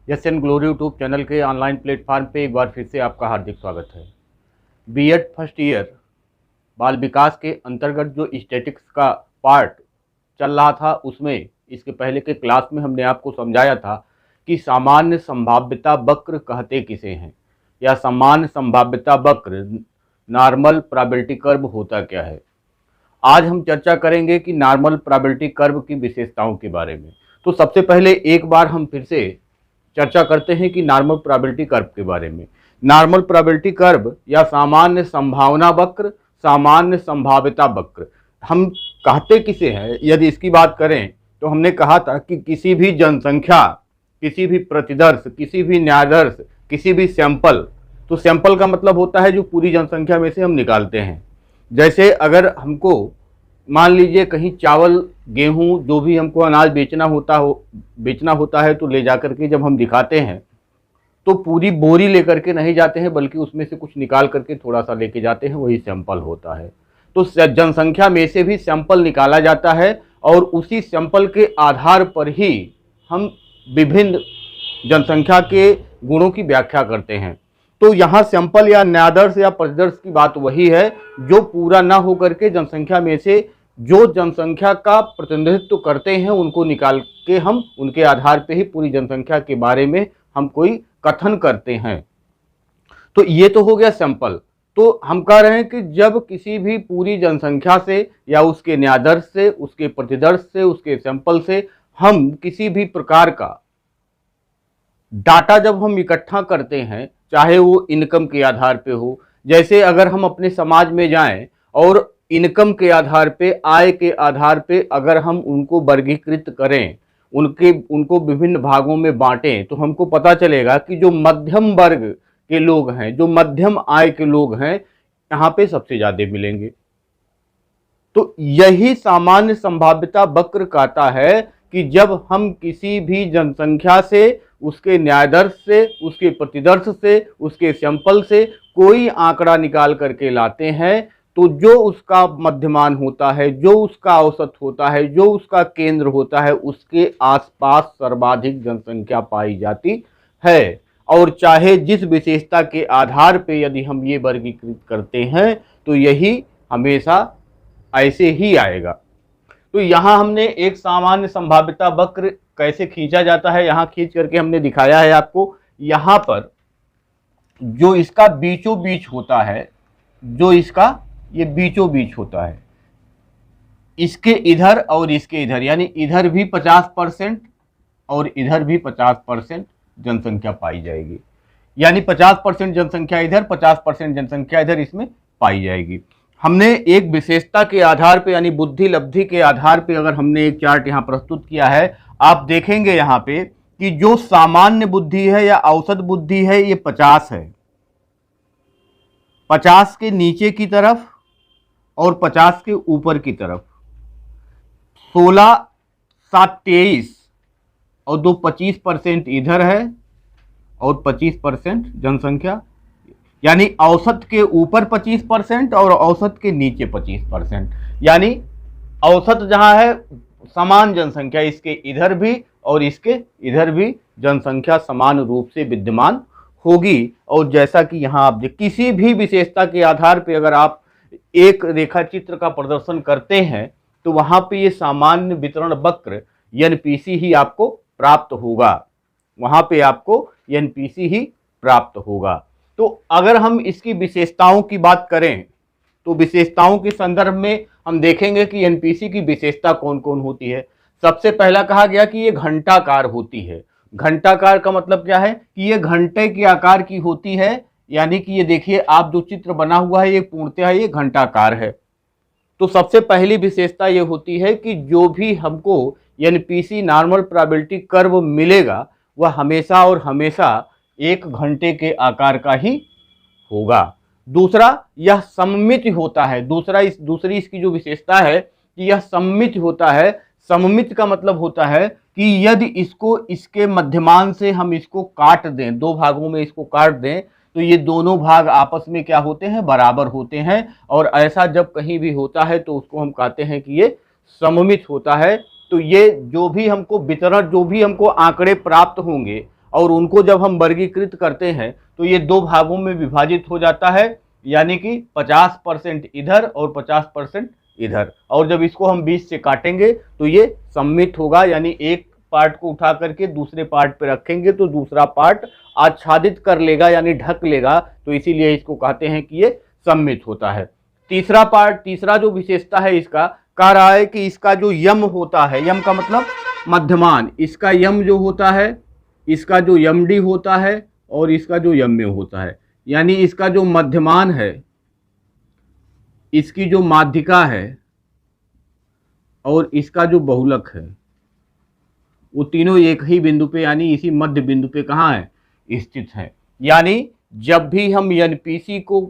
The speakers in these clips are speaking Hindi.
एसएन ग्लोरी यूट्यूब चैनल के ऑनलाइन प्लेटफॉर्म पे एक बार फिर से आपका हार्दिक स्वागत है। बीएड फर्स्ट ईयर बाल विकास के अंतर्गत जो स्टैटिक्स का पार्ट चल रहा था, उसमें इसके पहले के क्लास में हमने आपको समझाया था कि सामान्य संभाव्यता वक्र कहते किसे हैं, या सामान्य संभाव्यता वक्र नॉर्मल प्रोबेबिलिटी कर्व होता क्या है। आज हम चर्चा करेंगे कि नॉर्मल प्रोबेबिलिटी कर्व की विशेषताओं के बारे में। तो सबसे पहले एक बार हम फिर से चर्चा करते हैं कि नॉर्मल प्रोबेबिलिटी कर्व के बारे में। नॉर्मल प्रोबेबिलिटी कर्व या सामान्य संभावना वक्र, सामान्य संभाव्यता वक्र हम कहते किसे हैं। यदि इसकी बात करें तो हमने कहा था कि किसी भी जनसंख्या, किसी भी प्रतिदर्श, किसी भी न्यायादर्श, किसी भी सैंपल, तो सैंपल का मतलब होता है जो पूरी जनसंख्या में से हम निकालते हैं। जैसे अगर हमको मान लीजिए कहीं चावल, गेहूं, जो भी हमको अनाज बेचना होता है, तो ले जाकर के जब हम दिखाते हैं तो पूरी बोरी लेकर के नहीं जाते हैं, बल्कि उसमें से कुछ निकाल करके थोड़ा सा लेके जाते हैं, वही सैंपल होता है। तो जनसंख्या में से भी सैंपल निकाला जाता है और उसी सैंपल के आधार पर ही हम विभिन्न जनसंख्या के गुणों की व्याख्या करते हैं। तो यहाँ सैंपल या न्यायादर्श या प्रतिदर्श की बात वही है जो पूरा ना होकर के जनसंख्या में से जो जनसंख्या का प्रतिनिधित्व करते हैं उनको निकाल के हम उनके आधार पे ही पूरी जनसंख्या के बारे में हम कोई कथन करते हैं। तो ये तो हो गया सैंपल। तो हम कह रहे हैं कि जब किसी भी पूरी जनसंख्या से या उसके न्यायादर्श से, उसके प्रतिदर्श से, उसके सैंपल से हम किसी भी प्रकार का डाटा जब हम इकट्ठा करते हैं, चाहे वो इनकम के आधार पे हो, जैसे अगर हम अपने समाज में जाएं और इनकम के आधार पे, आय के आधार पे अगर हम उनको वर्गीकृत करें, उनको विभिन्न भागों में बांटें, तो हमको पता चलेगा कि जो मध्यम वर्ग के लोग हैं, जो मध्यम आय के लोग हैं, यहाँ पे सबसे ज्यादा मिलेंगे। तो यही सामान्य संभाव्यता वक्र कहता है कि जब हम किसी भी जनसंख्या से, उसके न्यायादर्श से, उसके प्रतिदर्श से, उसके सैंपल से कोई आंकड़ा निकाल करके लाते हैं, तो जो उसका मध्यमान होता है, जो उसका औसत होता है, जो उसका केंद्र होता है, उसके आसपास सर्वाधिक जनसंख्या पाई जाती है। और चाहे जिस विशेषता के आधार पे यदि हम ये वर्गीकृत करते हैं, तो यही हमेशा ऐसे ही आएगा। तो यहाँ हमने एक सामान्य संभाव्यता वक्र कैसे खींचा जाता है, यहाँ खींच करके हमने दिखाया है आपको। यहाँ पर जो इसका बीचों बीच होता है, जो इसका ये बीचों बीच होता है, इसके इधर और इसके इधर, यानी इधर भी 50% और इधर भी 50% जनसंख्या पाई जाएगी। यानी 50% जनसंख्या इधर, 50% जनसंख्या इधर इसमें पाई जाएगी। हमने एक विशेषता के आधार पे, यानी बुद्धि लब्धि के आधार पे अगर हमने एक चार्ट यहाँ प्रस्तुत किया है, आप देखेंगे यहाँ पे कि जो सामान्य बुद्धि है या औसत बुद्धि है, ये 50 है। 50 के नीचे की तरफ और 50 के ऊपर की तरफ 16, 7, 23 और 2 25% इधर है और 25% जनसंख्या, यानी औसत के ऊपर 25% और औसत के नीचे 25%। यानी औसत जहां है, समान जनसंख्या इसके इधर भी और इसके इधर भी जनसंख्या समान रूप से विद्यमान होगी। और जैसा कि यहाँ आप किसी भी विशेषता के आधार पर अगर आप एक रेखा चित्र का प्रदर्शन करते हैं, तो वहां पे ये सामान्य वितरण वक्र एनपीसी ही आपको प्राप्त होगा, वहां पे आपको एनपीसी ही प्राप्त होगा। तो अगर हम इसकी विशेषताओं की बात करें, तो विशेषताओं के संदर्भ में हम देखेंगे कि एनपीसी की विशेषता कौन कौन होती है। सबसे पहला कहा गया कि ये घंटाकार होती है। घंटाकार का मतलब क्या है कि ये घंटे के आकार की होती है, यानी कि ये देखिए आप जो चित्र बना हुआ है, ये पूर्णतः ये घंटाकार है। तो सबसे पहली विशेषता ये होती है कि जो भी हमको एनपीसी नॉर्मल प्रोबेबिलिटी कर्व मिलेगा, वह हमेशा और हमेशा एक घंटे के आकार का ही होगा। दूसरा, यह सममित होता है। दूसरी इसकी जो विशेषता है कि यह सममित होता है। सममित का मतलब होता है कि यदि इसको इसके मध्यमान से हम इसको काट दें, दो भागों में इसको काट दें, तो ये दोनों भाग आपस में क्या होते हैं, बराबर होते हैं। और ऐसा जब कहीं भी होता है तो उसको हम कहते हैं कि ये सममित होता है। तो ये जो भी हमको वितरण, जो भी हमको आंकड़े प्राप्त होंगे, और उनको जब हम वर्गीकृत करते हैं तो ये दो भागों में विभाजित हो जाता है, यानी कि 50% इधर और 50% इधर। और जब इसको हम 20 से काटेंगे तो ये सम्मित होगा, यानी एक पार्ट को उठा करके दूसरे पार्ट पे रखेंगे तो दूसरा पार्ट आच्छादित कर लेगा, यानी ढक लेगा, तो इसीलिए इसको कहते हैं कि ये सम्मित होता है। तीसरा जो विशेषता है इसका, कह रहा है कि इसका जो यम होता है, यम का मतलब मध्यमान, इसका यम जो होता है, इसका जो यमडी होता है और इसका जो यम्य होता है, यानी इसका जो मध्यमान है, इसकी जो माध्यिका है और इसका जो बहुलक है, वो तीनों एक ही बिंदु पे यानी इसी मध्य बिंदु पे कहाँ है, स्थित है। यानी जब भी हम एनपीसी को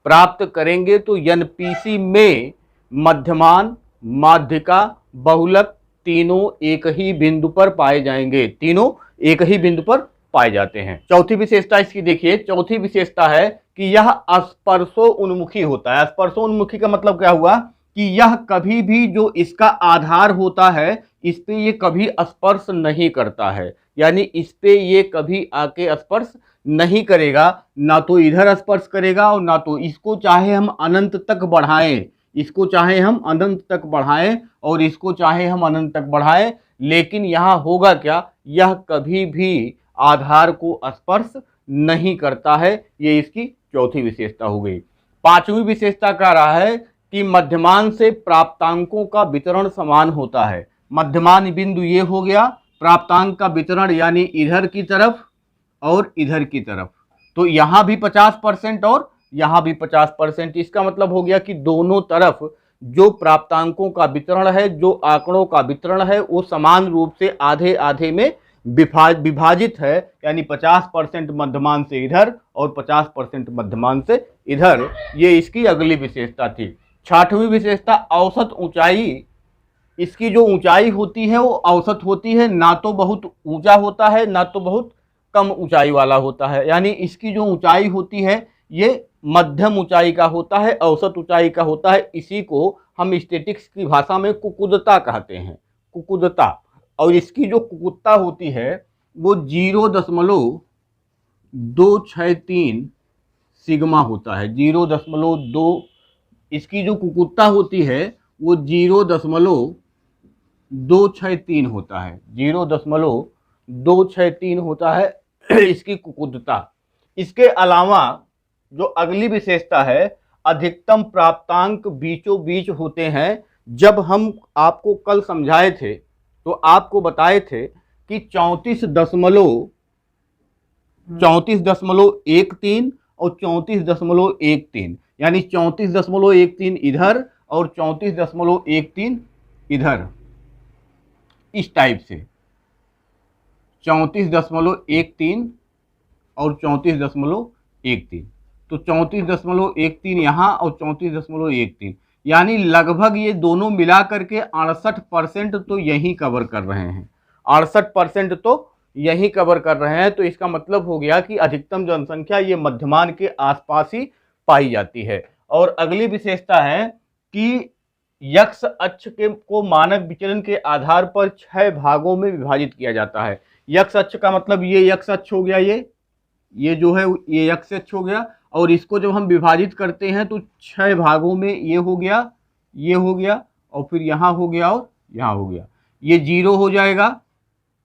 प्राप्त करेंगे तो एनपीसी में मध्यमान, माध्यिका, बहुलक तीनों एक ही बिंदु पर पाए जाएंगे, तीनों एक ही बिंदु पर पाए जाते हैं। चौथी विशेषता इसकी देखिए, चौथी विशेषता है कि यह स्पर्शोन्मुखी होता है। स्पर्शोन्मुखी का मतलब क्या हुआ कि यह कभी भी जो इसका आधार होता है इस पे ये कभी स्पर्श नहीं करता है, यानी इस पे ये कभी आके स्पर्श नहीं करेगा, ना तो इधर स्पर्श करेगा और ना तो इसको चाहे हम अनंत तक बढ़ाएं, इसको चाहे हम अनंत तक बढ़ाएं और इसको चाहे हम अनंत तक बढ़ाएं, लेकिन यहाँ होगा क्या, यह कभी भी आधार को स्पर्श नहीं करता है। ये इसकी चौथी विशेषता हो गई। पांचवी विशेषता कह रहा है कि मध्यमान से प्राप्तांकों का वितरण समान होता है। मध्यमान बिंदु ये हो गया, प्राप्तांक का वितरण यानी इधर की तरफ और इधर की तरफ, तो यहाँ भी 50% और यहाँ भी 50%। इसका मतलब हो गया कि दोनों तरफ जो प्राप्तांकों का वितरण है, जो आंकड़ों का वितरण है, वो समान रूप से आधे आधे में विभाजित है, यानी 50% मध्यमान से इधर और 50% मध्यमान से इधर। ये इसकी अगली विशेषता थी। छठवीं विशेषता औसत ऊंचाई। इसकी जो ऊंचाई होती है वो औसत होती है, ना तो बहुत ऊंचा होता है ना तो बहुत कम ऊंचाई वाला होता है, यानी इसकी जो ऊंचाई होती है ये मध्यम ऊंचाई का होता है, औसत ऊंचाई का होता है। इसी को हम स्टैटिक्स की भाषा में कुकुदता कहते हैं, कुकुदता। और इसकी जो कुकुदता होती है वो 0.263 सिग्मा होता है। 0.2 इसकी जो कुकुदता होती है वो 0.263 होता है, 0.263 होता है इसकी कुकुदता। इसके अलावा जो अगली विशेषता है, अधिकतम प्राप्तांक बीचों बीच होते हैं। जब हम आपको कल समझाए थे तो आपको बताए थे कि 34.13 और 34.13, यानी 34.13 इधर और 34.13 इधर, इस टाइप से 34.13 और 34.13, तो 34.13 यहाँ और 34.13, यानी लगभग ये दोनों मिला करके 68% तो यही कवर कर रहे हैं, 68% तो यही कवर कर रहे हैं। तो इसका मतलब हो गया कि अधिकतम जनसंख्या ये मध्यमान के आसपास ही पाई जाती है। और अगली विशेषता है कि यक्ष अक्ष के को मानक विचलन के आधार पर 6 भागों में विभाजित किया जाता है। यक्ष अक्ष का मतलब ये यक्ष अक्ष हो गया, ये जो है ये यक्ष अक्ष हो गया, और इसको जब हम विभाजित करते हैं तो 6 भागों में ये हो गया, ये हो गया, और फिर यहाँ हो गया और यहाँ हो गया। ये 0 हो जाएगा,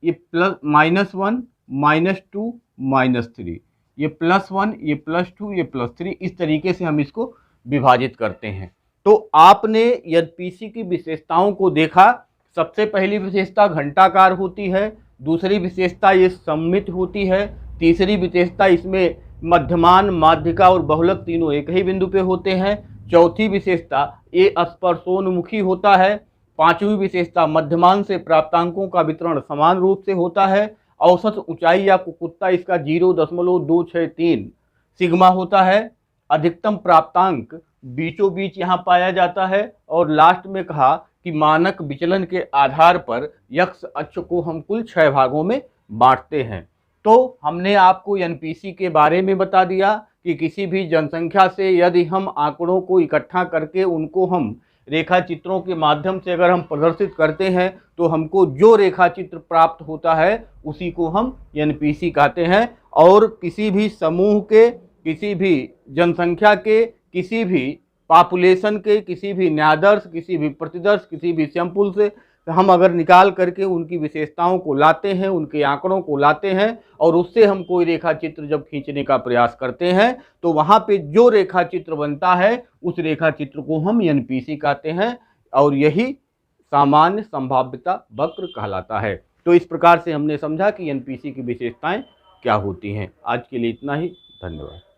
ये प्लस -1 -2 -3, ये +1 ये +2 ये +3, इस तरीके से हम इसको विभाजित करते हैं। तो आपने एनपीसी की विशेषताओं को देखा। सबसे पहली विशेषता घंटाकार होती है, दूसरी विशेषता ये सम्मित होती है, तीसरी विशेषता इसमें मध्यमान, माध्यिका और बहुलक तीनों एक ही बिंदु पे होते हैं, चौथी विशेषता ये स्पर्शोन्मुखी होता है, पांचवी विशेषता मध्यमान से प्राप्तांकों का वितरण समान रूप से होता है, औसत ऊंचाई या कुकुदता इसका 0.263 सिग्मा होता है, अधिकतम प्राप्तांक बीचों बीच यहाँ पाया जाता है, और लास्ट में कहा कि मानक विचलन के आधार पर यक्ष अक्ष को हम कुल 6 भागों में बांटते हैं। तो हमने आपको एनपीसी के बारे में बता दिया कि किसी भी जनसंख्या से यदि हम आंकड़ों को इकट्ठा करके उनको हम रेखा चित्रों के माध्यम से अगर हम प्रदर्शित करते हैं तो हमको जो रेखा चित्र प्राप्त होता है उसी को हम एनपीसी कहते हैं। और किसी भी समूह के, किसी भी जनसंख्या के, किसी भी पॉपुलेशन के, किसी भी न्यायादर्श, किसी भी प्रतिदर्श, किसी भी सैंपल से हम अगर निकाल करके उनकी विशेषताओं को लाते हैं, उनके आंकड़ों को लाते हैं और उससे हम कोई रेखा चित्र जब खींचने का प्रयास करते हैं तो वहां पे जो रेखा चित्र बनता है उस रेखा चित्र को हम एनपीसी कहते हैं और यही सामान्य संभाव्यता वक्र कहलाता है। तो इस प्रकार से हमने समझा कि एनपीसी की विशेषताएं क्या होती हैं। आज के लिए इतना ही, धन्यवाद।